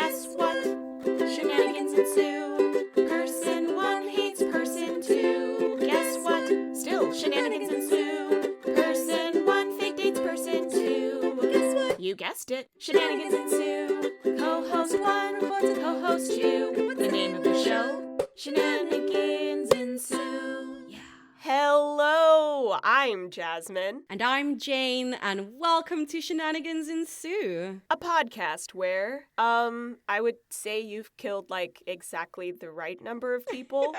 Guess what? Shenanigans ensue. Person 1 hates person 2. Guess what? Still shenanigans ensue. Person 1 fake dates person 2. Guess what? You guessed it. Shenanigans ensue. Co-host 1 reports to co-host 2. What's the name of the show? Shenanigans ensue. Yeah. Hello, I'm Jasmine. And I'm Jane, and welcome to Shenanigans Ensue. A podcast where, I would say you've killed, exactly the right number of people.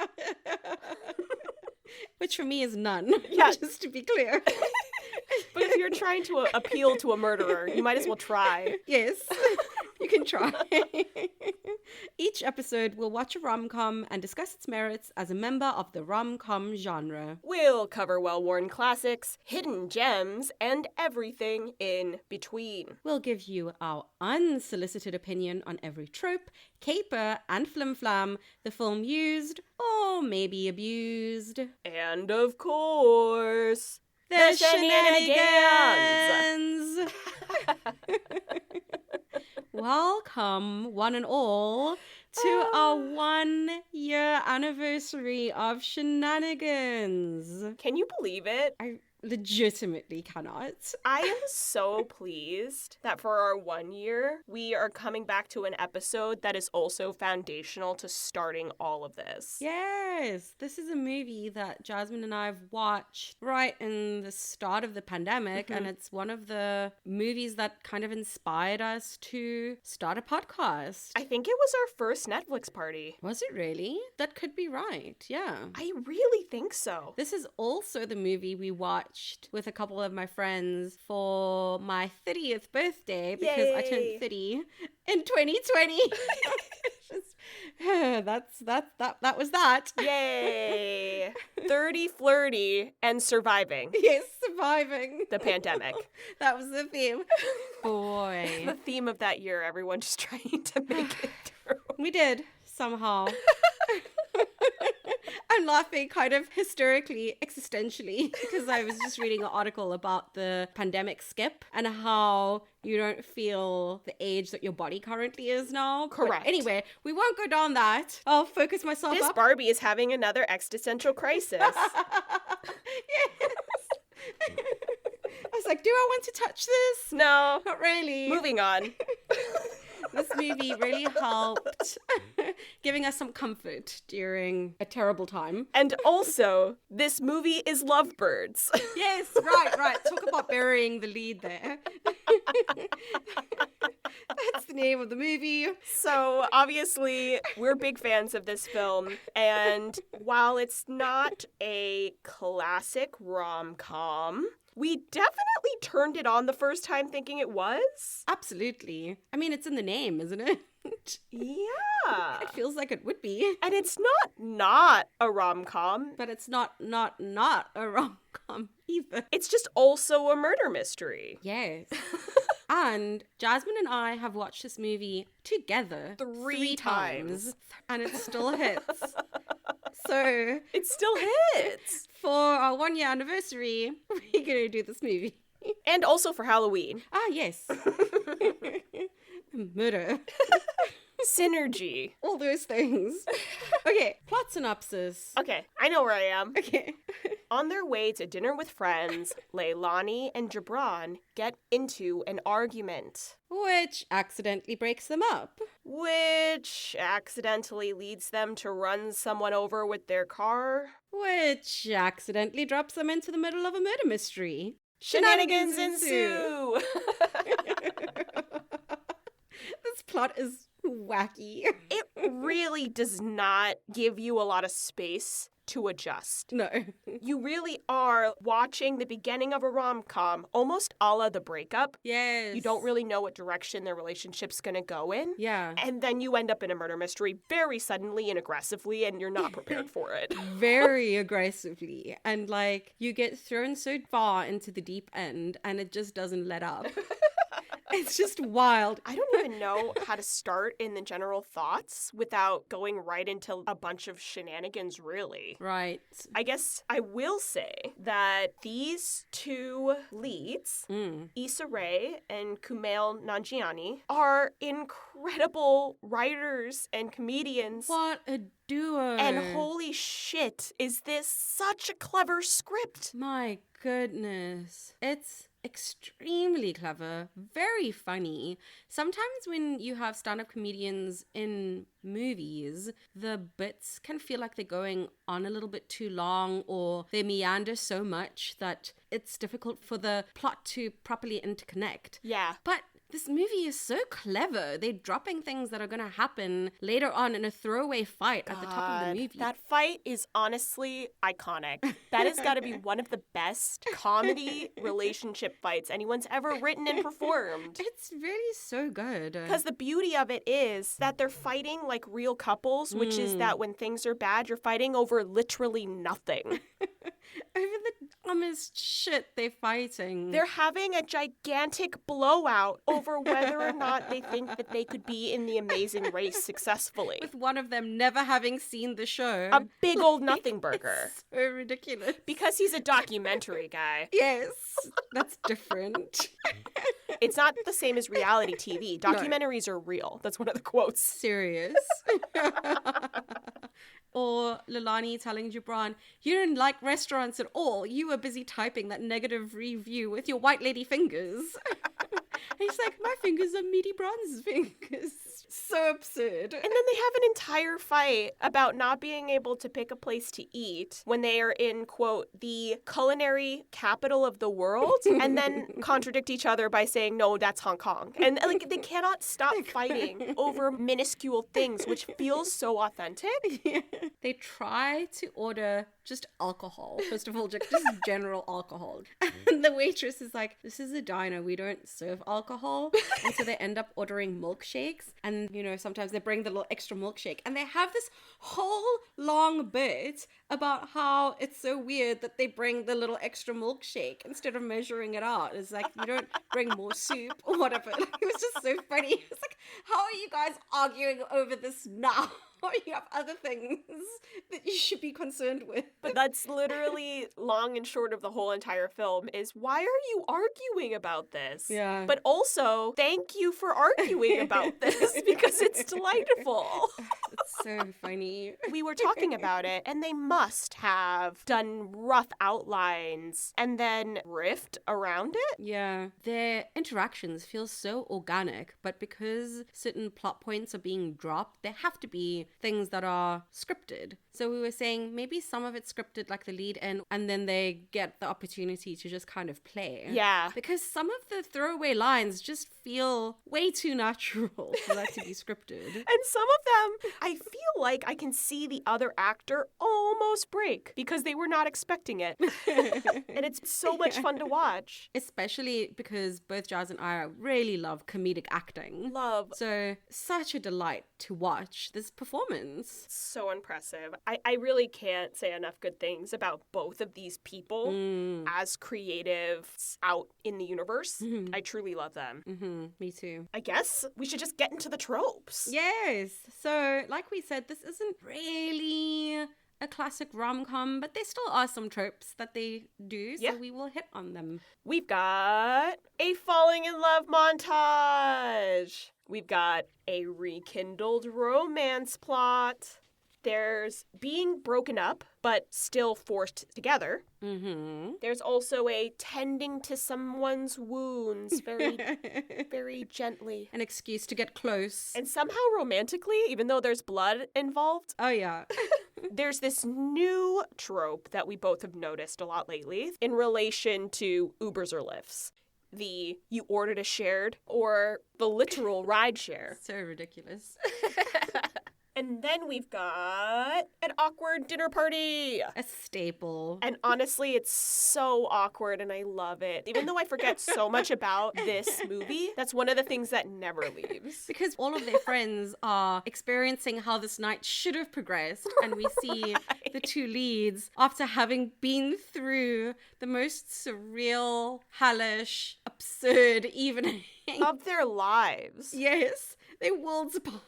Which for me is none, Yeah. just to be clear. But if you're trying to appeal to a murderer, you might as well try. Yes, you can try. Each episode, we'll watch a rom-com and discuss its merits as a member of the rom-com genre. We'll cover well-worn classics, hidden gems, and everything in between. We'll give you our unsolicited opinion on every trope, caper, and flim-flam the film used or maybe abused. And of course, The shenanigans! Welcome, one and all, to our 1 year anniversary of Shenanigans. Can you believe it? I legitimately cannot. I am so pleased that for our 1 year, we are coming back to an episode that is also foundational to starting all of this. Yes, this is a movie that Jasmine and I have watched right in the start of the pandemic, and it's one of the movies that kind of inspired us to start a podcast. I think it was our first Netflix party. Was it really? That could be right, yeah. I really think so. This is also the movie we watched with a couple of my friends for my 30th birthday because I turned 30 in 2020. That was that. Yay! 30, flirty, and surviving Yes, surviving the pandemic. That was the theme. Boy. The theme of that year, everyone just trying to make it through. We did, somehow. I'm laughing kind of hysterically, existentially, because I was just reading an article about the pandemic skip and how you don't feel the age that your body currently is now. Correct. But anyway, we won't go down that. I'll focus myself This up. Barbie is having another existential crisis. Yes. I was like, do I want to touch this? No. Not really. Moving on. This movie really helped giving us some comfort during a terrible time. And also, this movie is Lovebirds. Yes, right. Talk about burying the lead there. That's the name of the movie. So, obviously, we're big fans of this film, and while it's not a classic rom-com, we definitely turned it on the first time thinking it was. Absolutely. I mean, it's in the name, isn't it? Yeah. It feels like it would be. And it's not a rom-com. But it's not a rom-com either. It's just also a murder mystery. Yes. And Jasmine and I have watched this movie together Three times. and it still hits. So It still hits. for our 1 year anniversary, we're gonna do this movie. And also for Halloween. Ah, yes. Murder. Synergy. All those things. Okay, plot synopsis. Okay, I know where I am. Okay. On their way to dinner with friends, Leilani and Gibran get into an argument, Which accidentally breaks them up. which accidentally leads them to run someone over with their car. Which accidentally drops them into the middle of a murder mystery. Shenanigans ensue! This plot is wacky. It really does not give you a lot of space to adjust. No. You really are watching the beginning of a rom-com, almost a la The Breakup. Yes. You don't really know what direction their relationship's gonna go in. Yeah. And then you end up in a murder mystery very suddenly and aggressively, and you're not prepared for it. Very aggressively. And you get thrown so far into the deep end and it just doesn't let up. It's just wild. I don't even know how to start in the general thoughts without going right into a bunch of shenanigans, really. Right. I guess I will say that these two leads, Issa Rae and Kumail Nanjiani, are incredible writers and comedians. What a duo. And holy shit, is this such a clever script? My goodness. It's extremely clever, very funny. Sometimes when you have stand-up comedians in movies, the bits can feel like they're going on a little bit too long, or they meander so much that it's difficult for the plot to properly interconnect. Yeah. But this movie is so clever. They're dropping things that are going to happen later on in a throwaway fight at the top of the movie. That fight is honestly iconic. That has got to be one of the best comedy relationship fights anyone's ever written and performed. It's really so good. Because the beauty of it is that they're fighting like real couples, which is that when things are bad, you're fighting over literally nothing. Over the dumbest shit they're fighting. They're having a gigantic blowout over whether or not they think that they could be in the Amazing Race successfully. With one of them never having seen the show. A big old nothing burger. It's so ridiculous. Because he's a documentary guy. Yes, that's different. It's not the same as reality TV. Documentaries are real. That's one of the quotes. Serious. Or Lilani telling Gibran, you didn't like restaurants at all. You were busy typing that negative review with your white lady fingers. And he's like, my fingers are meaty bronze fingers. So absurd. And then they have an entire fight about not being able to pick a place to eat when they are in, quote, the culinary capital of the world, and then contradict each other by saying, no, that's Hong Kong. And like they cannot stop fighting over minuscule things, which feels so authentic. Yeah. They try to order just alcohol. First of all, just general alcohol. And the waitress is like, this is a diner. We don't serve alcohol. And so they end up ordering milkshakes. And, you know, sometimes they bring the little extra milkshake. And they have this whole long bit about how it's so weird that they bring the little extra milkshake instead of measuring it out. It's like, you don't bring more soup or whatever. Like, it was just so funny. It's like, how are you guys arguing over this now? You have other things that you should be concerned with. But that's literally long and short of the whole entire film is, why are you arguing about this? Yeah. But also, thank you for arguing about this because it's delightful. It's so funny. We were talking about it, and they must have done rough outlines and then riffed around it. Yeah. Their interactions feel so organic, but because certain plot points are being dropped, there have to be things that are scripted. So we were saying maybe some of it's scripted, like the lead in, and then they get the opportunity to just kind of play. Yeah. Because some of the throwaway lines just feel way too natural for that to be scripted. And some of them, I feel like I can see the other actor almost break because they were not expecting it. And it's so much fun to watch. Especially because both Jazz and I really love comedic acting. Love. So such a delight to watch this performance. So impressive. I really can't say enough good things about both of these people as creatives out in the universe. I truly love them. Me too. I guess we should just get into the tropes. Yes. So, like we said, this isn't really a classic rom-com, but there still are some tropes that they do, so we will hit on them. We've got a falling in love montage. We've got a rekindled romance plot. There's being broken up, but still forced together. There's also a tending to someone's wounds very, very gently. An excuse to get close. And somehow romantically, even though there's blood involved. Oh, yeah. There's this new trope that we both have noticed a lot lately in relation to Ubers or Lyfts. The you ordered a shared or the literal ride share. So ridiculous. And then we've got an awkward dinner party. A staple. And honestly, it's so awkward and I love it. Even though I forget so much about this movie, that's one of the things that never leaves. Because all of their friends are experiencing how this night should have progressed. And we see the two leads after having been through the most surreal, hellish, absurd evening of their lives. Yes, they're worlds apart.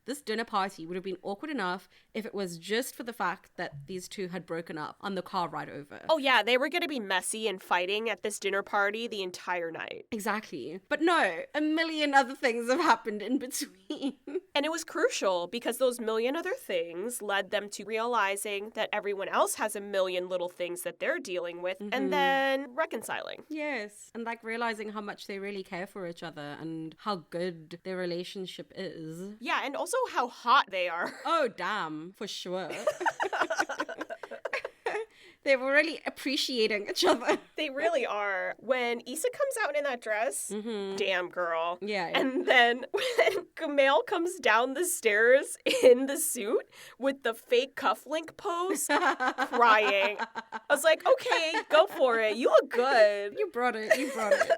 This dinner party would have been awkward enough if it was just for the fact that these two had broken up on the car ride over. Oh yeah, they were going to be messy and fighting at this dinner party the entire night. Exactly. But no, a million other things have happened in between. And it was crucial because those million other things led them to realizing that everyone else has a million little things that they're dealing with and then reconciling. Yes. And like realizing how much they really care for each other and how good their relationship is. Yeah, and also how hot they are. Oh, damn, for sure. They were really appreciating each other. They really are. When Issa comes out in that dress, damn girl. Yeah. And then when Kumail comes down the stairs in the suit with the fake cufflink pose, crying. I was like, okay, go for it. You look good. You brought it. You brought it.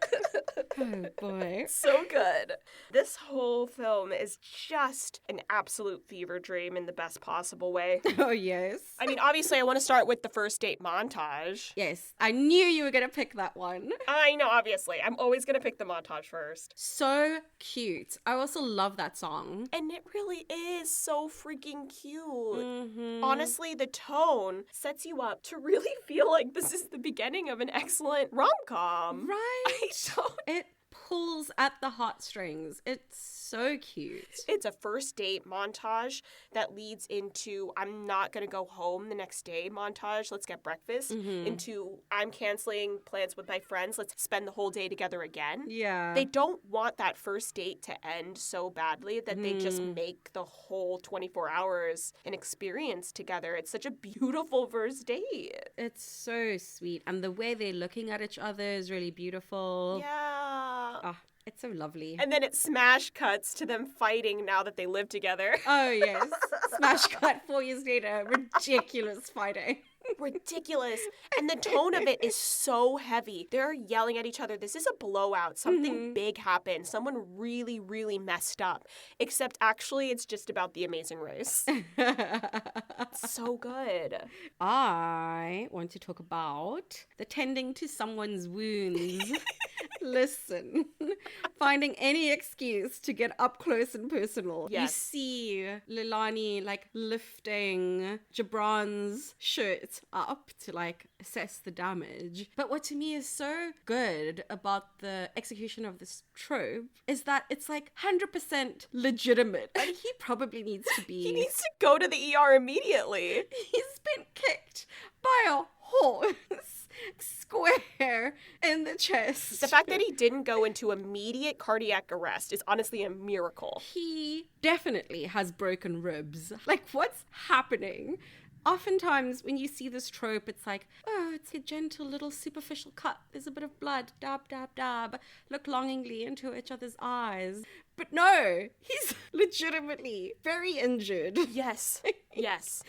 Oh, boy. So good. This whole film is just an absolute fever dream in the best possible way. Oh, yes. I mean, obviously, I want to start with the first date montage. Yes, I knew you were going to pick that one. I know, obviously. I'm always going to pick the montage first. So cute. I also love that song. And it really is so freaking cute. Honestly, the tone sets you up to really feel like this is the beginning of an excellent rom-com. Right? I don't... It pulls at the heartstrings. It's so cute. It's a first date montage that leads into I'm not going to go home the next day montage. Let's get breakfast. Into I'm canceling plans with my friends. Let's spend the whole day together again. Yeah. They don't want that first date to end so badly that they just make the whole 24 hours an experience together. It's such a beautiful first date. It's so sweet. And the way they're looking at each other is really beautiful. Yeah. Ah, it's so lovely. And then it smash cuts to them fighting now that they live together. Oh, yes. Smash cut 4 years later. Ridiculous fighting. Ridiculous. And the tone of it is so heavy. They're yelling at each other. This is a blowout. Something big happened. Someone really, really messed up. Except actually it's just about the amazing race. It's so good. I want to talk about the tending to someone's wounds. Listen, finding any excuse to get up close and personal. Yes. You see Lilani like lifting Gibran's shirt up to like assess the damage. But what to me is so good about the execution of this trope is that it's like 100% legitimate. And he probably needs to be... He needs to go to the ER immediately. He's been kicked by a horse square in the chest. The fact that he didn't go into immediate cardiac arrest is honestly a miracle. He definitely has broken ribs. Like, what's happening? Oftentimes, when you see this trope, it's like, oh, it's a gentle little superficial cut. There's a bit of blood. Dab, dab, dab. Look longingly into each other's eyes. But no, he's legitimately very injured. Yes. Yes.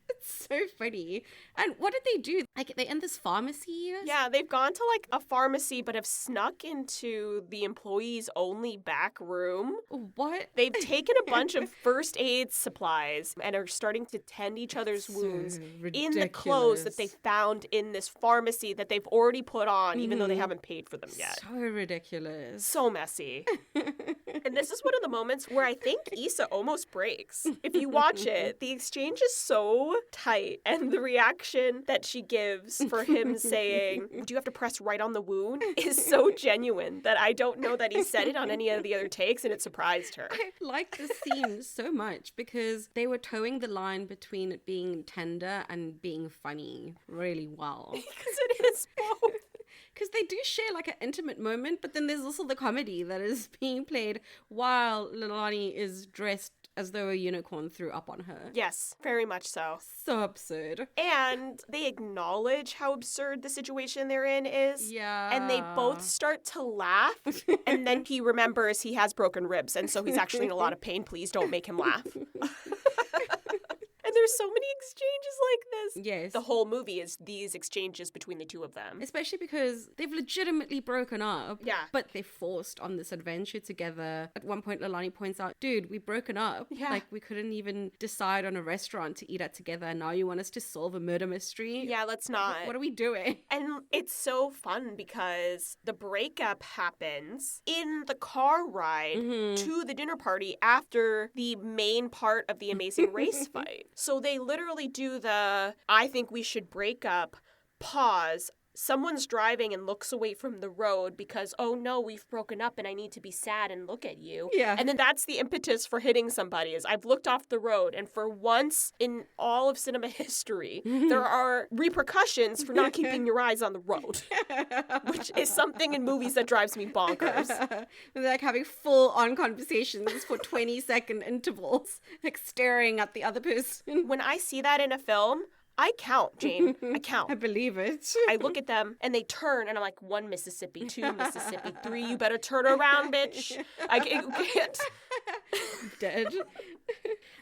It's so funny. And what did they do? Like, they're in this pharmacy? Yeah, they've gone to like a pharmacy but have snuck into the employees only back room. What? They've taken a bunch of first aid supplies and are starting to tend each other's wounds in the clothes that they found in this pharmacy that they've already put on, even though they haven't paid for them yet. So ridiculous. So messy. And this is one of the moments where I think Issa almost breaks. If you watch it, the exchange is so tight, and the reaction that she gives for him saying, do you have to press right on the wound, is so genuine that I don't know that he said it on any of the other takes, and it surprised her. I like this scene so much because they were towing the line between it being tender and being funny really well. Because it is both. Because they do share like an intimate moment, but then there's also the comedy that is being played while Lilani is dressed as though a unicorn threw up on her. Yes, very much so. So absurd. And they acknowledge how absurd the situation they're in is. Yeah. And they both start to laugh. And then he remembers he has broken ribs, and so he's actually in a lot of pain. Please don't make him laugh. And there's so many exchanges like this. Yes. The whole movie is these exchanges between the two of them. Especially because they've legitimately broken up. Yeah. But they're forced on this adventure together. At one point, Leilani points out, dude, we've broken up. Yeah. Like, we couldn't even decide on a restaurant to eat at together. And now you want us to solve a murder mystery? Yeah, let's not. What are we doing? And it's so fun because the breakup happens in the car ride to the dinner party after the main part of the Amazing Race fight. So they literally do the, I think we should break up, pause. Someone's driving and looks away from the road because, oh no, we've broken up and I need to be sad and look at you. Yeah. And then that's the impetus for hitting somebody is I've looked off the road. And for once in all of cinema history, there are repercussions for not keeping your eyes on the road, which is something in movies that drives me bonkers. They're like having full-on conversations for 20-second intervals, like staring at the other person. When I see that in a film, I count, Jane. I count. I believe it. I look at them and they turn and I'm like, 1 Mississippi, 2 Mississippi, 3, you better turn around, bitch. I can't. Dead.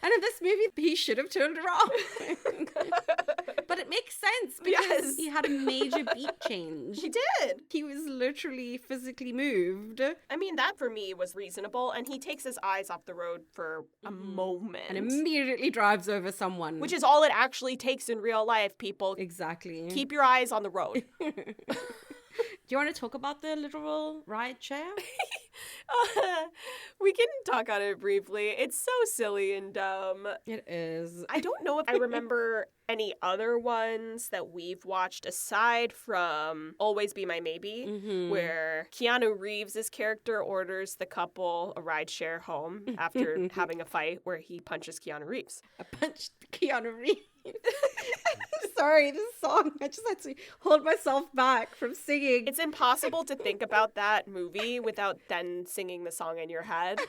And in this movie, he should have turned around. But it makes sense because he had a major beat change. He did. He was literally physically moved. I mean, that for me was reasonable. And he takes his eyes off the road for a moment. And immediately drives over someone. Which is all it actually takes in real life, people. Exactly. Keep your eyes on the road. Do you want to talk about the literal ride share? We can talk on it briefly. It's so silly and dumb. It is. I don't know if I remember any other ones that we've watched aside from Always Be My Maybe, where Keanu Reeves' character orders the couple a ride share home after having a fight where he punches Keanu Reeves. I punched Keanu Reeves. Sorry, this song. I just had to hold myself back from singing. It's impossible to think about that movie without then singing the song in your head.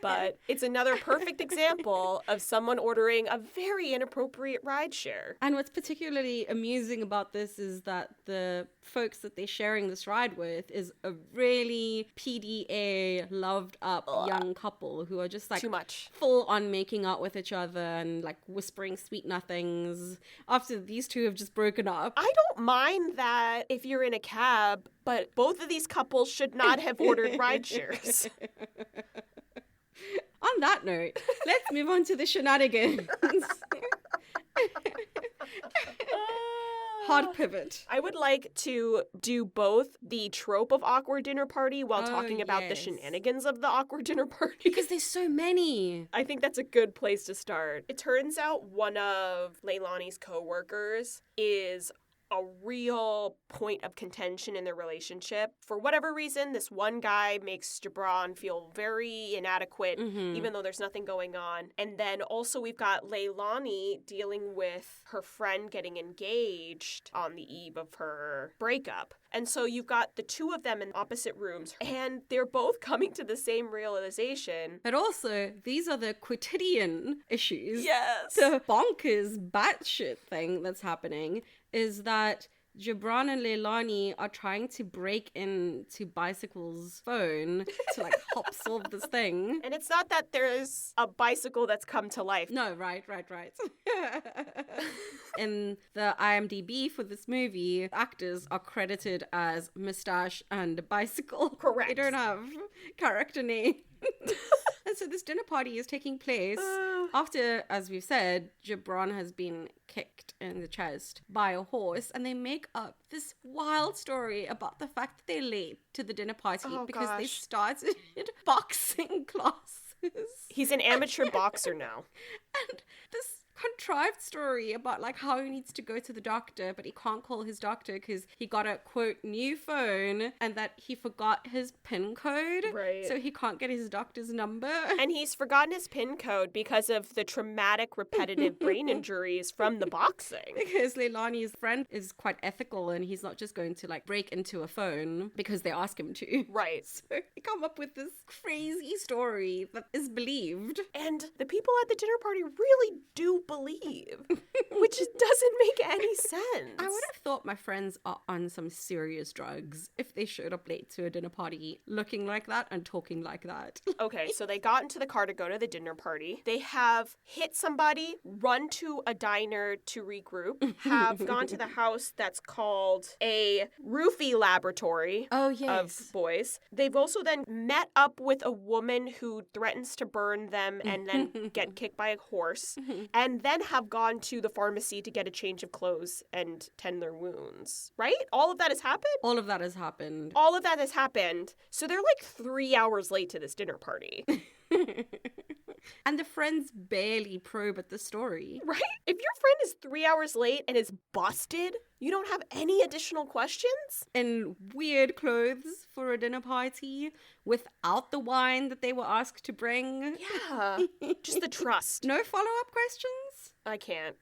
But it's another perfect example of someone ordering a very inappropriate rideshare. And what's particularly amusing about this is that the folks that they're sharing this ride with is a really PDA loved up young couple who are just like Too much. full on making out with each other and like whispering sweet nothings after these two have just broken up. I don't mind that if you're in a cab, but both of these couples should not have ordered rideshares. On that note, let's move on to the shenanigans. Hard pivot. I would like to do both the trope of awkward dinner party while talking about the yes. shenanigans of the awkward dinner party. Because there's so many. I think that's a good place to start. It turns out one of Leilani's coworkers is a real point of contention in their relationship. For whatever reason, this one guy makes Gibran feel very inadequate, even though there's nothing going on. And then also we've got Leilani dealing with her friend getting engaged on the eve of her breakup. And so you've got the two of them in opposite rooms, and they're both coming to the same realization. But also, these are the quotidian issues. Yes. The bonkers batshit thing that's happening is that Gibran and Leilani are trying to break into Bicycle's phone to like help solve this thing. And it's not that there's a bicycle that's come to life. No, right. In the IMDb for this movie, actors are credited as Mustache and Bicycle. Correct. They don't have character names. And so this dinner party is taking place after, as we've said, Gibran has been kicked in the chest by a horse, and they make up this wild story about the fact that they're late to the dinner party because they started boxing classes. He's an amateur boxer now. And this contrived story about like how he needs to go to the doctor, but he can't call his doctor because he got a quote new phone and that he forgot his PIN code. Right. So he can't get his doctor's number. And he's forgotten his PIN code because of the traumatic repetitive brain injuries from the boxing. Because Leilani's friend is quite ethical and he's not just going to like break into a phone because they ask him to. Right. So they come up with this crazy story that is believed. And the people at the dinner party really do believe, which doesn't make any sense. I would have thought my friends are on some serious drugs if they showed up late to a dinner party looking like that and talking like that. Okay, so they got into the car to go to the dinner party. They have hit somebody, run to a diner to regroup, have gone to the house that's called a roofie laboratory Oh, of yes. boys. They've also then met up with a woman who threatens to burn them and then get kicked by a horse, and then have gone to the pharmacy to get a change of clothes and tend their wounds. Right? All of that has happened? All of that has happened. All of that has happened. So they're like 3 hours late to this dinner party. And the friends barely probe at the story. Right? If your friend is 3 hours late and is busted, you don't have any additional questions? In weird clothes for a dinner party without the wine that they were asked to bring. Yeah. Just the trust. No follow-up questions? I can't.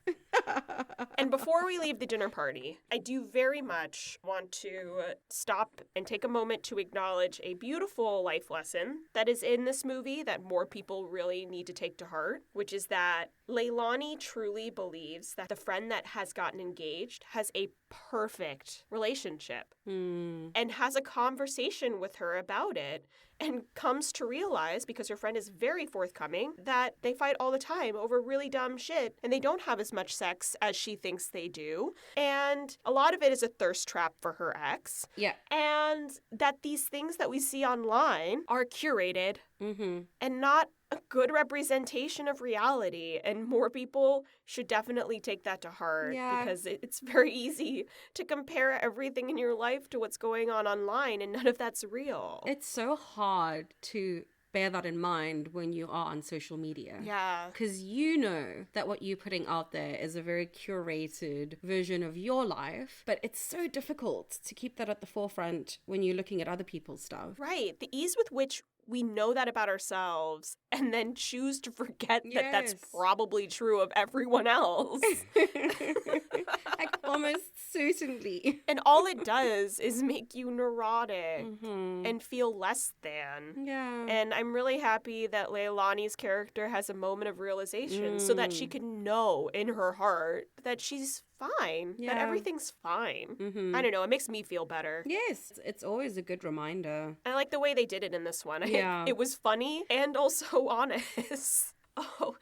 And before we leave the dinner party, I do very much want to stop and take a moment to acknowledge a beautiful life lesson that is in this movie that more people really need to take to heart, which is that Leilani truly believes that the friend that has gotten engaged has a perfect relationship and has a conversation with her about it and comes to realize, because her friend is very forthcoming, that they fight all the time over really dumb shit and they don't have as much sex as she thinks they do. And a lot of it is a thirst trap for her ex. Yeah. And that these things that we see online are curated and not a good representation of reality, and more people should definitely take that to heart. Yeah. Because it's very easy to compare everything in your life to what's going on online, and none of that's real. It's so hard to bear that in mind when you are on social media. Yeah. Because you know that what you're putting out there is a very curated version of your life, but it's so difficult to keep that at the forefront when you're looking at other people's stuff. Right. The ease with which we know that about ourselves and then choose to forget that that's Yes. probably true of everyone else. Like, almost certainly. And all it does is make you neurotic and feel less than. Yeah. And I'm really happy that Leilani's character has a moment of realization so that she can know in her heart that she's fine, that Yeah. everything's fine. I don't know, it makes me feel better. Yes, it's always a good reminder. I like the way they did it in this one. Yeah. It was funny and also honest. Oh,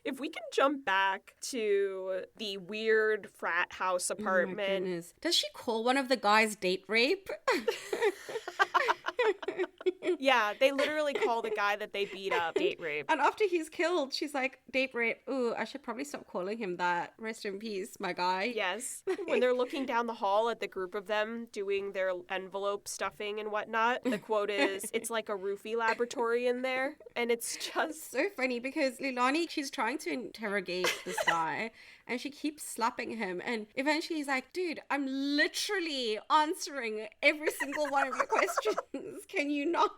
if we can jump back to the weird frat house Oh my apartment. goodness. Does she call one of the guys date rape? Yeah, they literally call the guy that they beat up date rape. And after he's killed, she's like, date rape. Ooh, I should probably stop calling him that. Rest in peace, my guy. Yes. When they're looking down the hall at the group of them doing their envelope stuffing and whatnot, the quote is, "It's like a roofie laboratory in there." And it's just... So funny because Leilani, she's trying to interrogate this guy and she keeps slapping him. And eventually he's like, dude, I'm literally answering every single one of your questions. Can you not?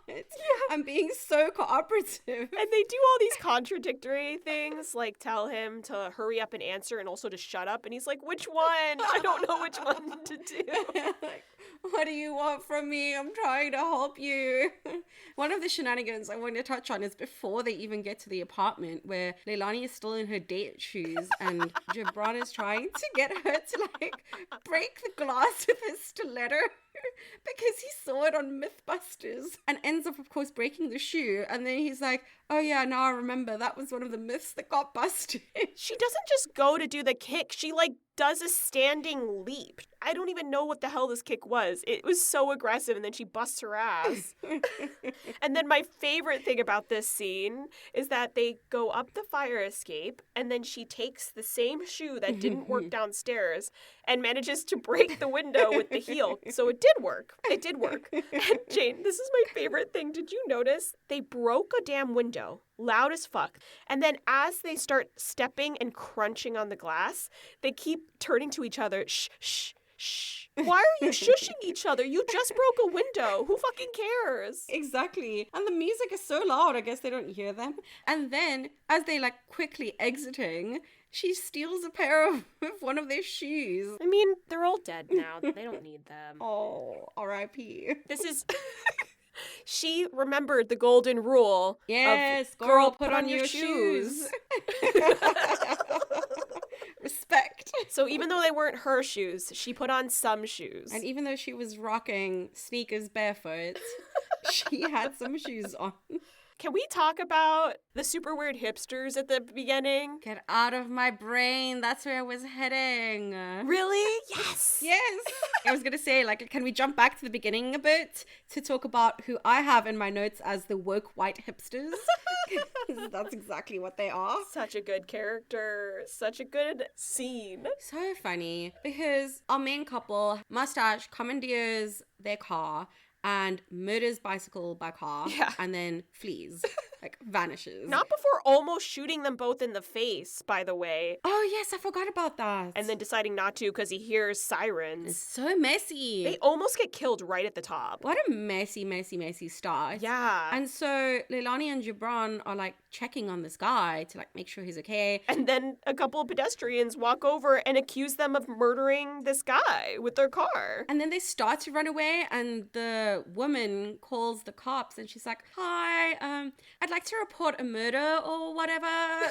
I'm being so cooperative. And they do all these contradictory things, like tell him to hurry up and answer and also to shut up. And he's like, which one? I don't know which one to do. Like, what do you want from me? I'm trying to help you. One of the shenanigans I want to touch on is before they even get to the apartment, where Leilani is still in her date shoes and Gibran is trying to get her to like break the glass with his stiletto because he saw it on Mythbusters and ends up, of course, breaking the shoe. And then he's like, oh yeah, now I remember, that was one of the myths that got busted. She doesn't just go to do the kick. She like does a standing leap. I don't even know what the hell this kick was. It was so aggressive, and then she busts her ass. And then my favorite thing about this scene is that they go up the fire escape, and then she takes the same shoe that didn't work downstairs and manages to break the window with the heel. So it did work. It did work. And Jane, this is my favorite thing. Did you notice they broke a damn window? Loud as fuck. And then as they start stepping and crunching on the glass, they keep turning to each other. Shh, shh, shh. Why are you shushing each other? You just broke a window. Who fucking cares? Exactly. And the music is so loud, I guess they don't hear them. And then, as they like quickly exiting, she steals a pair of one of their shoes. I mean, they're all dead now. They don't need them. Oh, R.I.P. This is... She remembered the golden rule. Yes, of, girl, put on your shoes. Perfect. So even though they weren't her shoes, she put on some shoes. And even though she was rocking sneakers barefoot, she had some shoes on. Can we talk about the super weird hipsters at the beginning? Get out of my brain. That's where I was heading. Really? Yes. Yes. I was going to say, like, can we jump back to the beginning a bit to talk about who I have in my notes as the woke white hipsters? 'Cause that's exactly what they are. Such a good character. Such a good scene. So funny because our main couple, Mustache, commandeers their car and murders Bicycle by car and then flees, like vanishes. Not before almost shooting them both in the face, by the way. Oh, yes, I forgot about that. And then deciding not to because he hears sirens. It's so messy. They almost get killed right at the top. What a messy, messy, messy start. Yeah. And so Leilani and Gibran are like checking on this guy to like make sure he's okay. And then a couple of pedestrians walk over and accuse them of murdering this guy with their car. And then they start to run away and the woman calls the cops and she's like, hi, I'd like to report a murder or whatever.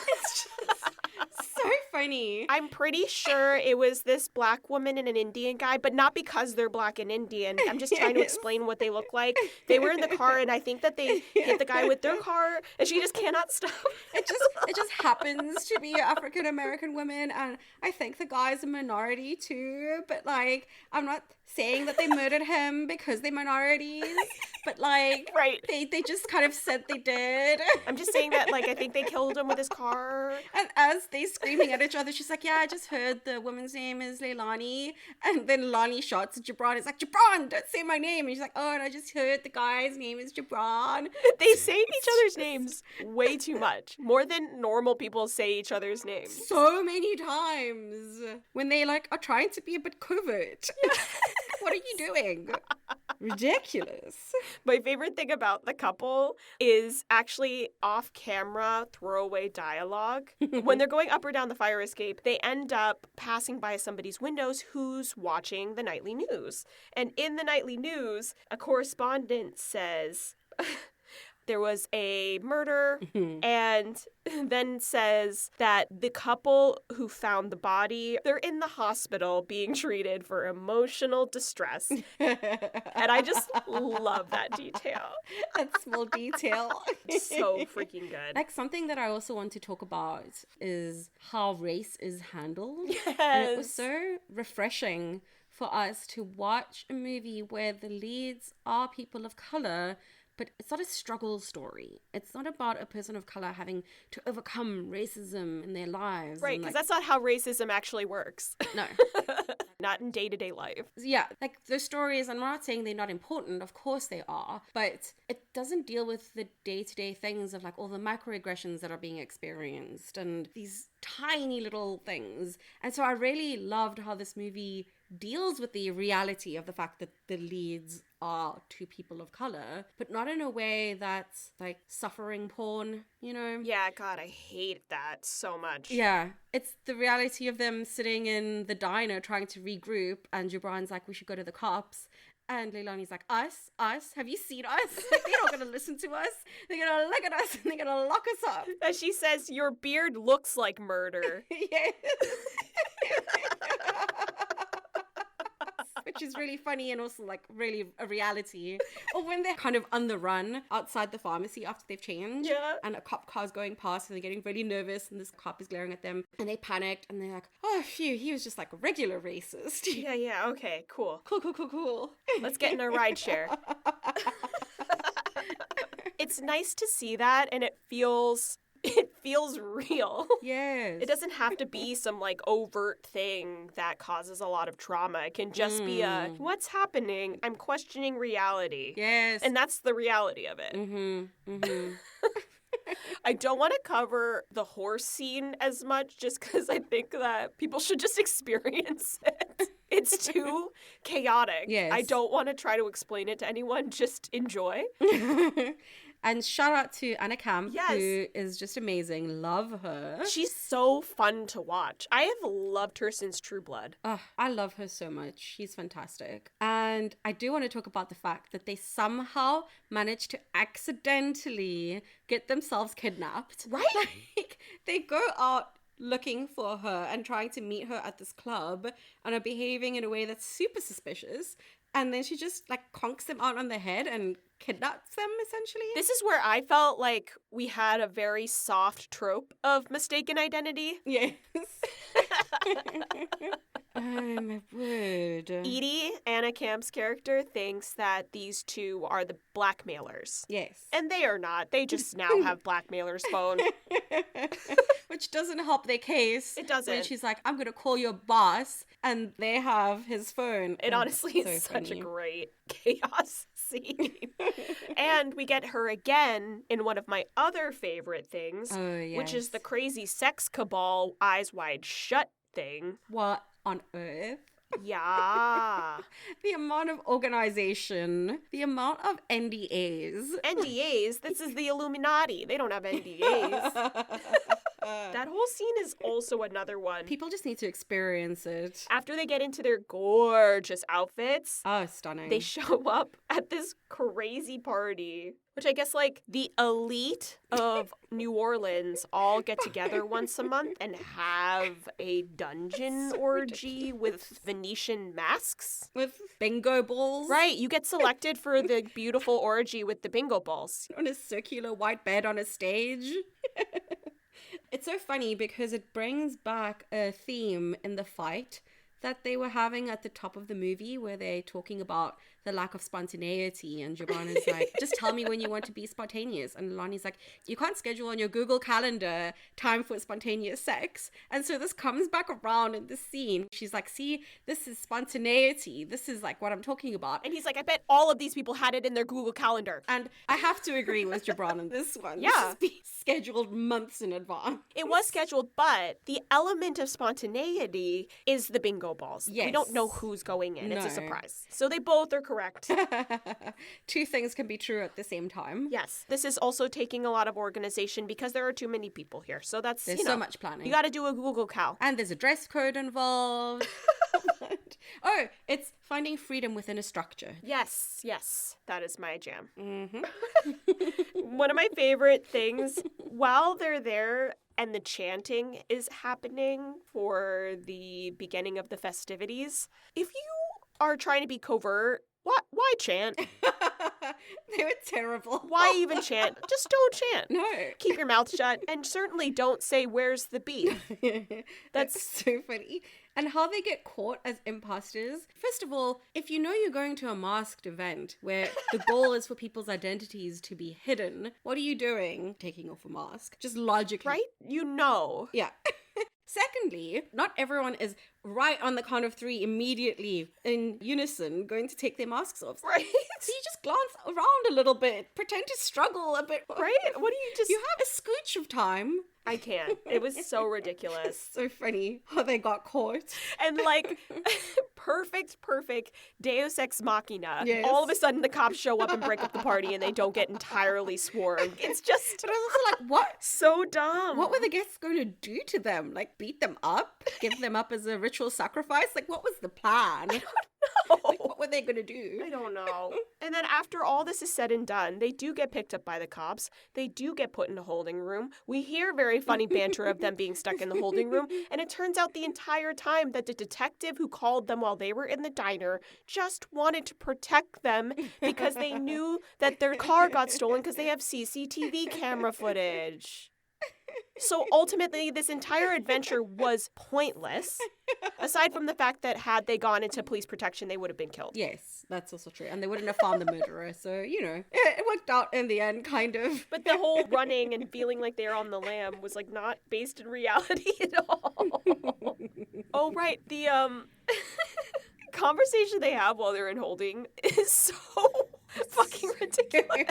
It's just so funny. I'm pretty sure it was this black woman and an Indian guy, but not because they're black and Indian. I'm just trying to explain what they look like. They were in the car and I think that they hit the guy with their car and she just cannot stop. It just happens to be African American women, and I think the guy's a minority too, but like I'm not saying that they murdered him because they're minorities, but like Right. they just kind of said they did. I'm just saying that like I think they killed him with his car. And as they screaming at each other, she's like, yeah, I just heard the woman's name is Leilani. And then Lonnie shots at Gibran. It's like, Gibran, don't say my name. And she's like, oh, and I just heard the guy's name is Gibran. They say each other's names way too much. More than normal people say each other's names. So many times when they like are trying to be a bit covert. What are you doing? Ridiculous. My favorite thing about the couple is actually off-camera throwaway dialogue. When they're going up or down the fire escape, they end up passing by somebody's windows who's watching the nightly news. And in the nightly news, a correspondent says... there was a murder, and then says that the couple who found the body, they're in the hospital being treated for emotional distress. And I just love that detail. That small detail. So freaking good. Like something that I also want to talk about is how race is handled. Yes. And it was so refreshing for us to watch a movie where the leads are people of color, but it's not a struggle story. It's not about a person of color having to overcome racism in their lives. Right, because that's not how racism actually works. No. Not in day-to-day life. Yeah, like those stories, I'm not saying they're not important. Of course they are. But it doesn't deal with the day-to-day things of like all the microaggressions that are being experienced and these tiny little things. And so I really loved how this movie deals with the reality of the fact that the leads are two people of color, but not in a way that's like suffering porn, you know? Yeah, God, I hate that so much. Yeah, it's the reality of them sitting in the diner trying to regroup, and Gibran's like, we should go to the cops. And Leilani's like, us? Have you seen us? They're not going to listen to us. They're going to look at us and they're going to lock us up. As she says, your beard looks like murder. Yes. Which is really funny and also like really a reality. Or when they're kind of on the run outside the pharmacy after they've changed. Yeah. And a cop car's going past and they're getting really nervous and this cop is glaring at them and they panicked and they're like, oh phew, he was just like a regular racist. Yeah, okay, cool. Cool. Let's get in a rideshare. It's nice to see that, and it feels real. Yes. It doesn't have to be some like overt thing that causes a lot of trauma. It can just be a, what's happening? I'm questioning reality. Yes. And that's the reality of it. I don't want to cover the horse scene as much just because I think that people should just experience it. It's too chaotic. Yes. I don't want to try to explain it to anyone. Just enjoy. And shout out to Anna Camp, Yes. who is just amazing. Love her. She's so fun to watch. I have loved her since True Blood. Oh, I love her so much. She's fantastic. And I do want to talk about the fact that they somehow managed to accidentally get themselves kidnapped. Right? Like, they go out looking for her and trying to meet her at this club and are behaving in a way that's super suspicious. And then she just like conks them out on the head and kidnaps them, essentially. This is where I felt like we had a very soft trope of mistaken identity. Yes. Oh, my word. Edie, Anna Camp's character, thinks that these two are the blackmailers. Yes. And they are not. They just now have blackmailer's phone. Which doesn't help their case. It doesn't. When she's like, I'm going to call your boss, and they have his phone. It honestly so is such a funny. great chaos scene. And we get her again in one of my other favorite things, Oh, yes. which is the crazy sex cabal eyes wide shut thing. What on earth? Yeah. The amount of organization, the amount of NDAs. NDAs? This is the Illuminati. They don't have NDAs. That whole scene is also another one. People just need to experience it. After they get into their gorgeous outfits, Oh, stunning. they show up at this crazy party, which I guess like the elite of New Orleans all get together once a month and have a dungeon So orgy with Venetian masks. With bingo balls. Right, you get selected for the beautiful orgy with the bingo balls. On a circular white bed on a stage. It's so funny because it brings back a theme in the fight that they were having at the top of the movie where they're talking about the lack of spontaneity, and Jabron is like, just tell me when you want to be spontaneous. And Lonnie's like, you can't schedule on your Google Calendar time for spontaneous sex. And so this comes back around in the scene. She's like, see, this is spontaneity. This is like what I'm talking about. And he's like, I bet all of these people had it in their Google Calendar. And I have to agree with Jabron on this one. Yeah. This has been scheduled months in advance. It was scheduled, but the element of spontaneity is the bingo balls. We don't know Yes. who's going in. It's a No. surprise. So they both are correct. Two things can be true at the same time. Yes. This is also taking a lot of organization because there are too many people here. So that's, There's you know, so much planning. you got to do a Google Cal. And there's a dress code involved. Oh, it's finding freedom within a structure. Yes, yes. That is my jam. Mm-hmm. One of my favorite things while they're there and the chanting is happening for the beginning of the festivities, if you are trying to be covert, why chant? They were terrible. Why even chant? Just don't chant. No. Keep your mouth shut and certainly don't say, where's the beef? That's so funny. And how they get caught as imposters. First of all, if you know you're going to a masked event where the goal is for people's identities to be hidden, what are you doing? Taking off a mask. Just logically. Right? You know. Yeah. Secondly, not everyone is right on the count of three immediately in unison going to take their masks off. Right? So you just glance around a little bit, pretend to struggle a bit. Right? What do you just... You have a scooch of time. I can't. It was so ridiculous. So funny how they got caught. And like, perfect Deus Ex Machina. Yes. All of a sudden the cops show up and break up the party and they don't get entirely swarmed. It's just But I was also like, what? so dumb. What were the guests going to do to them? Like, beat them up? Give them up as a ritual sacrifice? Like, what was the plan? Like, what were they going to do? I don't know. And then after all this is said and done, they do get picked up by the cops. They do get put in a holding room. We hear very funny banter of them being stuck in the holding room. And it turns out the entire time that the detective who called them while they were in the diner just wanted to protect them because they knew that their car got stolen because they have CCTV camera footage. So ultimately, this entire adventure was pointless, aside from the fact that had they gone into police protection, they would have been killed. Yes, that's also true. And they wouldn't have found the murderer. So, you know, it worked out in the end, kind of. But the whole running and feeling like they're on the lam was like not based in reality at all. Oh, right. The conversation they have while they're in holding is so fucking ridiculous.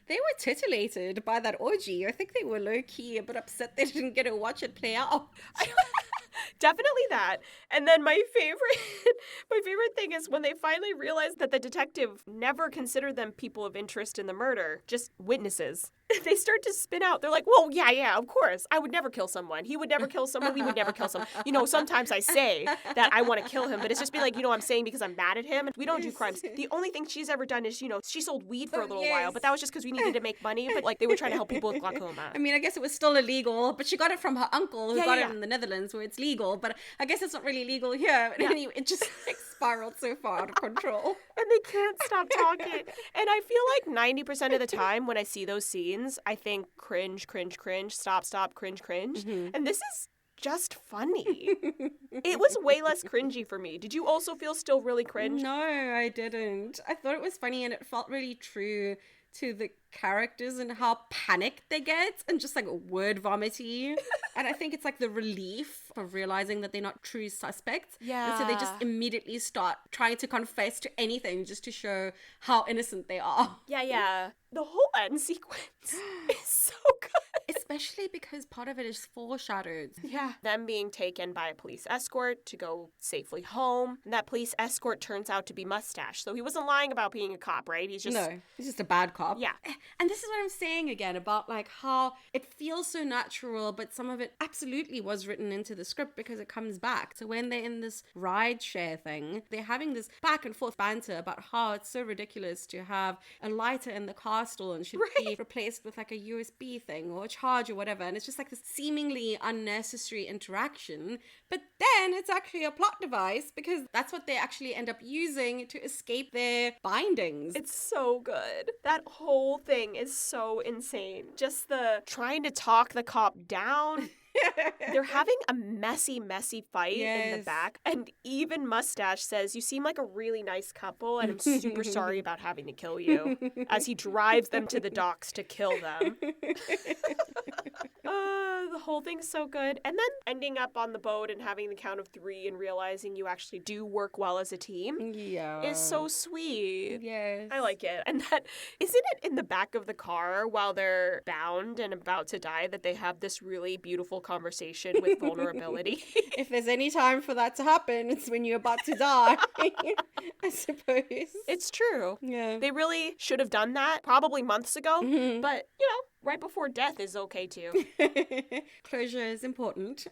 They were titillated by that orgy. I think they were low-key a bit upset they didn't get to watch it play out. Definitely that. And then my favorite thing is when they finally realize that the detective never considered them people of interest in the murder, just witnesses. they start to spin out. They're like, well, yeah, of course. I would never kill someone. He would never kill someone. We would never kill someone. Sometimes I say that I want to kill him, but it's just be like, I'm saying because I'm mad at him. We don't do crimes. The only thing she's ever done is, she sold weed for a little while, but that was just because we needed to make money. But like they were trying to help people with glaucoma. I mean, I guess it was still illegal, but she got it from her uncle who got it in the Netherlands where it's legal. But I guess it's not really legal here. But anyway, it just like spiraled so far out of control. And they can't stop talking. And I feel like 90% of the time when I see those scenes, I think cringe, stop, cringe. Mm-hmm. And this is just funny. It was way less cringy for me. Did you also feel still really cringe? No, I didn't. I thought it was funny and it felt really true to the characters and how panicked they get and just like word vomity. And I think it's like the relief of realizing that they're not true suspects. Yeah. And so they just immediately start trying to confess to anything just to show how innocent they are. Yeah. The whole end sequence is so good. Especially because part of it is foreshadowed. Yeah. Them being taken by a police escort to go safely home. And that police escort turns out to be Mustache. So he wasn't lying about being a cop, right? He's just a bad cop. Yeah. And this is what I'm saying again about like how it feels so natural, but some of it absolutely was written into the script because it comes back. So when they're in this ride share thing, they're having this back and forth banter about how it's so ridiculous to have a lighter in the car stall and should be replaced with like a USB thing or a charge or whatever. And it's just like this seemingly unnecessary interaction. But then it's actually a plot device because that's what they actually end up using to escape their bindings. It's so good. That whole thing is so insane. Just the trying to talk the cop down. They're having a messy fight in the back. And even Mustache says, you seem like a really nice couple and I'm super sorry about having to kill you, as he drives them to the docks to kill them. The whole thing's so good. And then ending up on the boat and having the count of 3 and realizing you actually do work well as a team is so sweet. Yes. I like it. And that, isn't it in the back of the car while they're bound and about to die that they have this really beautiful conversation with vulnerability? If there's any time for that to happen, it's when you're about to die, I suppose. It's true. Yeah. They really should have done that probably months ago, but, right before death is okay too. Closure is important.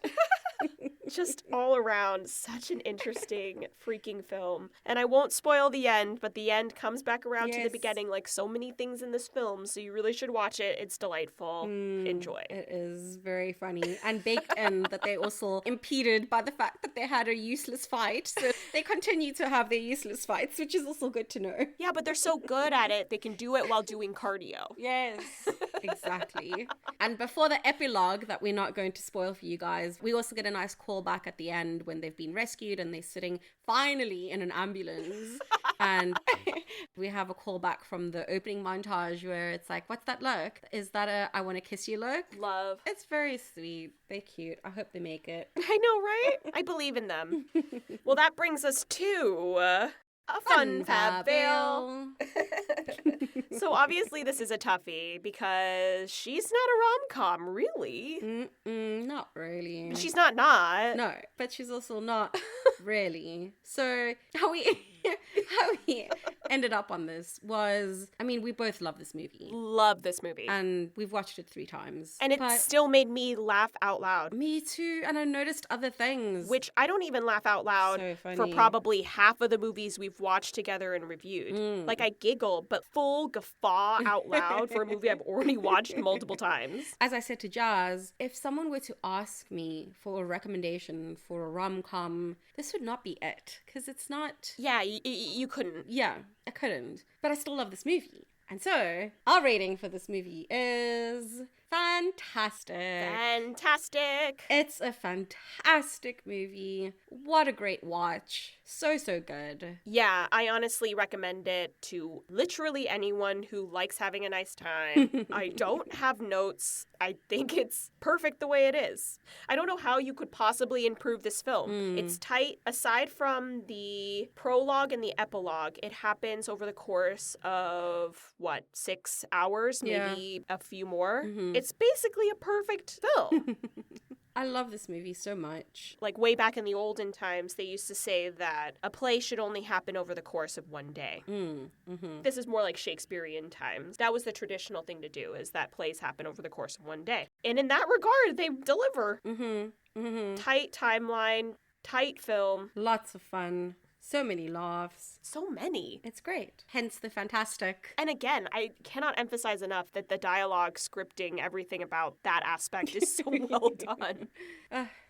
Just all around, such an interesting freaking film. And I won't spoil the end, but the end comes back around to the beginning like so many things in this film, so you really should watch it. It's delightful. Enjoy. It is very funny. And baked in that they also impeded by the fact that they had a useless fight. So they continue to have their useless fights, which is also good to know. Yeah, but they're so good at it, they can do it while doing cardio. Yes, exactly. And before the epilogue that we're not going to spoil for you guys, we also get a nice call back at the end when they've been rescued and they're sitting finally in an ambulance. And we have a call back from the opening montage where it's like, what's that look? Is that a I want to kiss you look? Love. It's very sweet. They're cute. I hope they make it. I know, right? I believe in them. Well, that brings us to a fun fab fail. So obviously this is a toughie because she's not a rom-com, really. Not really. She's not. No, but she's also not really. So how we ended up on this was, I mean, we both love this movie. Love this movie. And we've watched it 3 times. And it still made me laugh out loud. Me too. And I noticed other things. Which I don't even laugh out loud for probably half of the movies we've watched together and reviewed. Like I giggle, but full guffaw out loud for a movie I've already watched multiple times. As I said to Jazz, if someone were to ask me for a recommendation for a rom-com, this would not be it. Because it's not... Yeah, you couldn't. Yeah, I couldn't. But I still love this movie. And so, our rating for this movie is fantastic. Fantastic. It's a fantastic movie. What a great watch. So good. Yeah, I honestly recommend it to literally anyone who likes having a nice time. I don't have notes. I think it's perfect the way it is. I don't know how you could possibly improve this film. It's tight. Aside from the prologue and the epilogue, it happens over the course of, 6 hours? Maybe a few more. It's basically a perfect film. I love this movie so much. Like way back in the olden times, they used to say that a play should only happen over the course of one day. This is more like Shakespearean times. That was the traditional thing to do, is that plays happen over the course of one day. And in that regard, they deliver. Tight timeline, tight film. Lots of fun. So many laughs. So many. It's great. Hence the fantastic. And again, I cannot emphasize enough that the dialogue, scripting, everything about that aspect is so well done.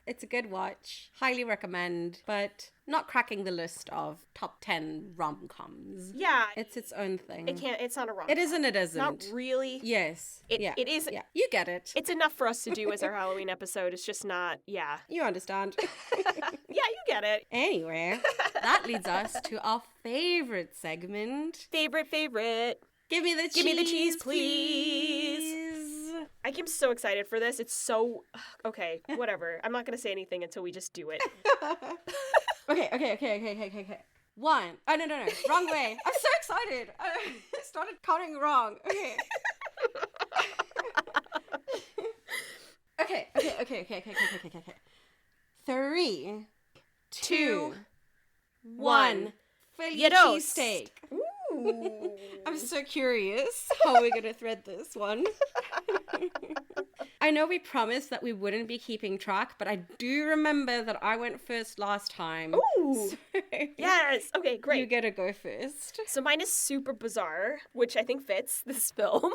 It's a good watch. Highly recommend, but not cracking the list of top 10 rom-coms. Yeah. It's its own thing. It's not a rom-com. It isn't, it isn't. Not really. Yes. It is. Yeah, you get it. It's enough for us to do as our Halloween episode. It's just not, yeah. You understand. Yeah, you get it. Anyway, that leads us to our favorite segment. Favorite. Give me the cheese, please. I am so excited for this. It's so... Okay, whatever. I'm not going to say anything until we just do it. Okay. One. Oh, no. Wrong way. I'm so excited. I started counting wrong. Okay. Okay. 3, 2, 1. Philly Yidos. cheesesteak. Ooh. I'm so curious how we're going to thread this one. I know we promised that we wouldn't be keeping track, but I do remember that I went first last time. Ooh. So Yes. Okay, great. you get to go first. So mine is super bizarre, which I think fits this film.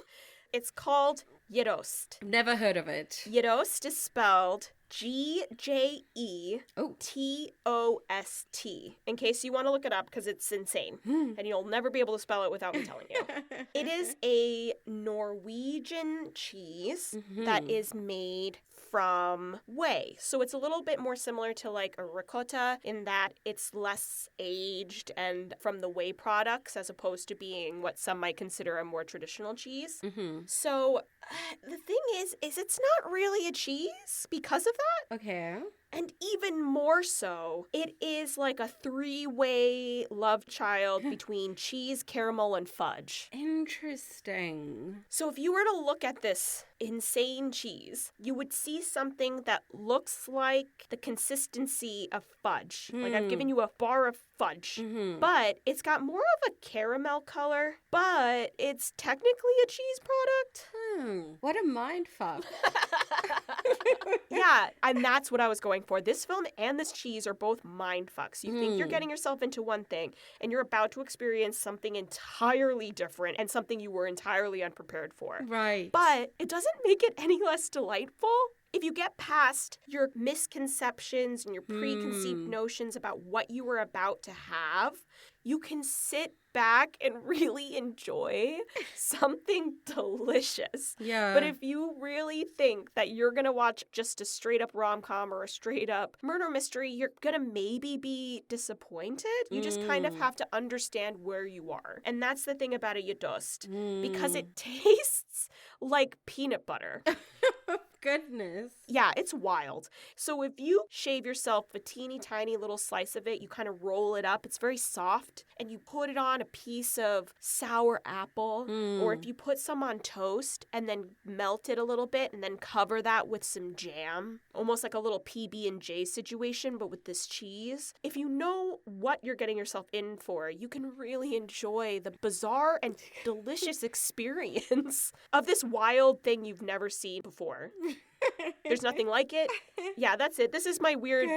It's called Yidost. Never heard of it. Yidost is spelled Gjeost. In case you want to look it up, because it's insane. And you'll never be able to spell it without me telling you. It is a Norwegian cheese that is made from whey. So it's a little bit more similar to like a ricotta in that it's less aged and from the whey products as opposed to being what some might consider a more traditional cheese. So the thing is it's not really a cheese because of that. Okay. And even more so, it is like a three-way love child between cheese, caramel, and fudge. Interesting. So if you were to look at this insane cheese, you would see something that looks like the consistency of fudge. Like I've given you a bar of fudge, but it's got more of a caramel color, but it's technically a cheese product. What a mind fuck. Yeah, and that's what I was going for. This film and this cheese are both mind fucks. You think you're getting yourself into one thing, and you're about to experience something entirely different and something you were entirely unprepared for. Right. But it doesn't make it any less delightful. If you get past your misconceptions and your preconceived notions about what you were about to have, you can sit back and really enjoy something delicious. Yeah. But if you really think that you're going to watch just a straight up rom-com or a straight up murder mystery, you're going to maybe be disappointed. You just kind of have to understand where you are. And that's the thing about a Yidost, because it tastes like peanut butter. Goodness. Yeah, it's wild. So if you shave yourself a teeny tiny little slice of it, you kind of roll it up. It's very soft. And you put it on a piece of sour apple. Or if you put some on toast and then melt it a little bit and then cover that with some jam. Almost like a little PB&J situation, but with this cheese. If you know what you're getting yourself in for, you can really enjoy the bizarre and delicious experience of this wild thing you've never seen before. There's nothing like it. Yeah, that's it. This is my weird,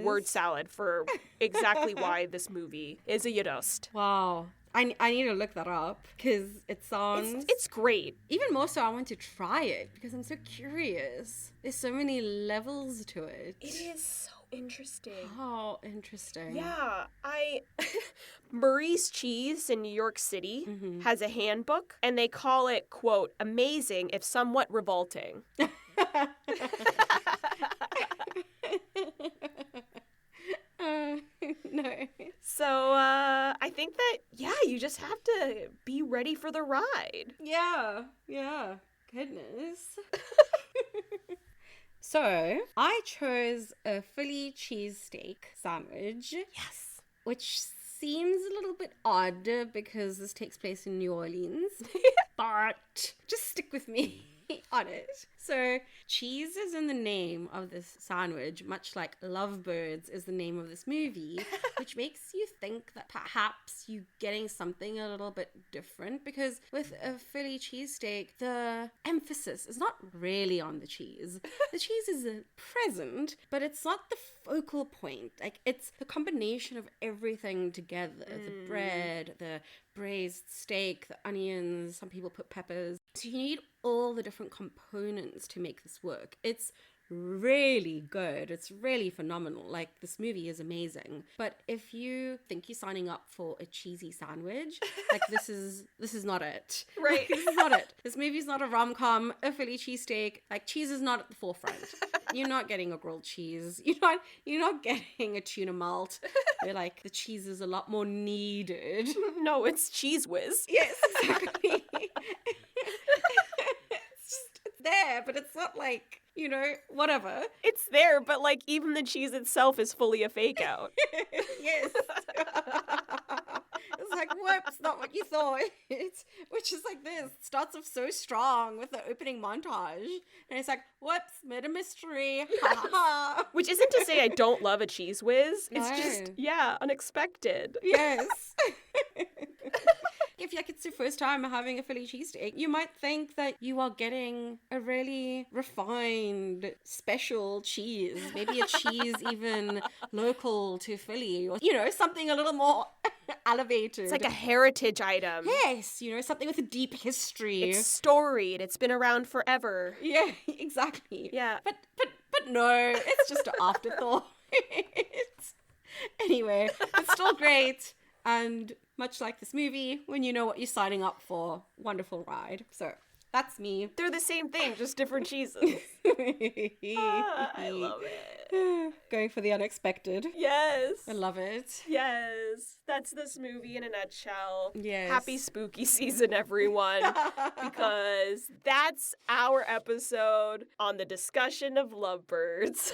word salad for exactly why this movie is a Yidost. Wow. I need to look that up because it sounds... It's great. Even more so, I want to try it because I'm so curious. There's so many levels to it. It is so interesting. How interesting. Yeah, Murray's Cheese in New York City has a handbook, and they call it, quote, amazing if somewhat revolting. No. So I think that, you just have to be ready for the ride. Yeah. Goodness. So, I chose a Philly cheesesteak sandwich. Yes. Which seems a little bit odd because this takes place in New Orleans. But just stick with me. on it. So cheese is in the name of this sandwich, much like Lovebirds is the name of this movie, which makes you think that perhaps you're getting something a little bit different, because with a Philly cheesesteak, the emphasis is not really on the cheese. The cheese is present, but it's not the focal point. Like, it's the combination of everything together. The bread, the braised steak, the onions, some people put peppers. So you need all the different components to make this work. It's really good. It's really phenomenal. Like, this movie is amazing. But if you think you're signing up for a cheesy sandwich, like, this is not it. Right. Like, this is not it. This movie's not a rom-com, a Philly cheesesteak. Like, cheese is not at the forefront. You're not getting a grilled cheese. You're not getting a tuna melt. You're like, the cheese is a lot more needed. No, it's Cheese Whiz. Yes, exactly. It's there, but it's not like, whatever. It's there, but like even the cheese itself is fully a fake out. Yes. It's like, whoops, not what you thought. Which is like this. It starts off so strong with the opening montage. And it's like, whoops, made a mystery. Ha ha ha. Which isn't to say I don't love a Cheese Whiz. It's No. just, unexpected. Yes. If like it's your first time having a Philly cheesesteak, you might think that you are getting a really refined, special cheese. Maybe a cheese even local to Philly, or, something a little more elevated. It's like a heritage item. Yes, something with a deep history. It's storied. It's been around forever. Yeah, exactly. Yeah. But no, it's just an afterthought. Anyway, it's still great. And much like this movie, when you know what you're signing up for, wonderful ride. So that's me. They're the same thing, just different cheeses. I love it. Going for the unexpected. Yes. I love it. Yes. That's this movie in a nutshell. Yes. Happy spooky season, everyone. Because that's our episode on the discussion of Lovebirds.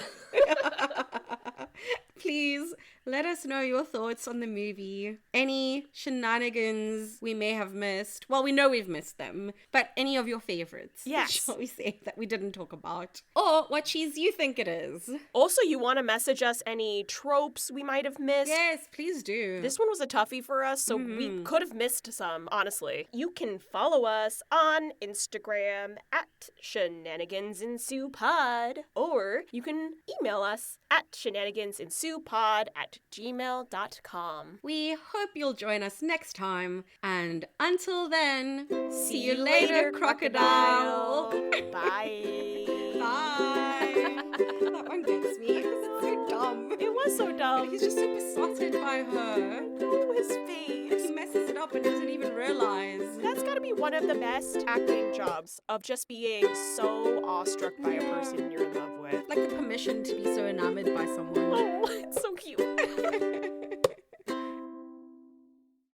Please let us know your thoughts on the movie. Any shenanigans we may have missed. Well, we know we've missed them, but any of your favorites. Yes. Shall we say, that we didn't talk about. Or what cheese you think it is. Also, you want to message us any tropes we might have missed? Yes, please do. This one was a toughie for us, so we could have missed some, honestly. You can follow us on Instagram at shenanigansensuepod, or you can email us at shenanigansensuepod@gmail.com. We hope you'll join us next time. And until then, See you later, crocodile. Bye. Bye. That one gets me because it's so dumb. It was so dumb. He's just so besotted by her. Oh, his face. He messes it up and doesn't even realize. That's gotta be one of the best acting jobs, of just being so awestruck by a person you're in love with. Like the permission to be so enamored by someone. Oh, it's so cute.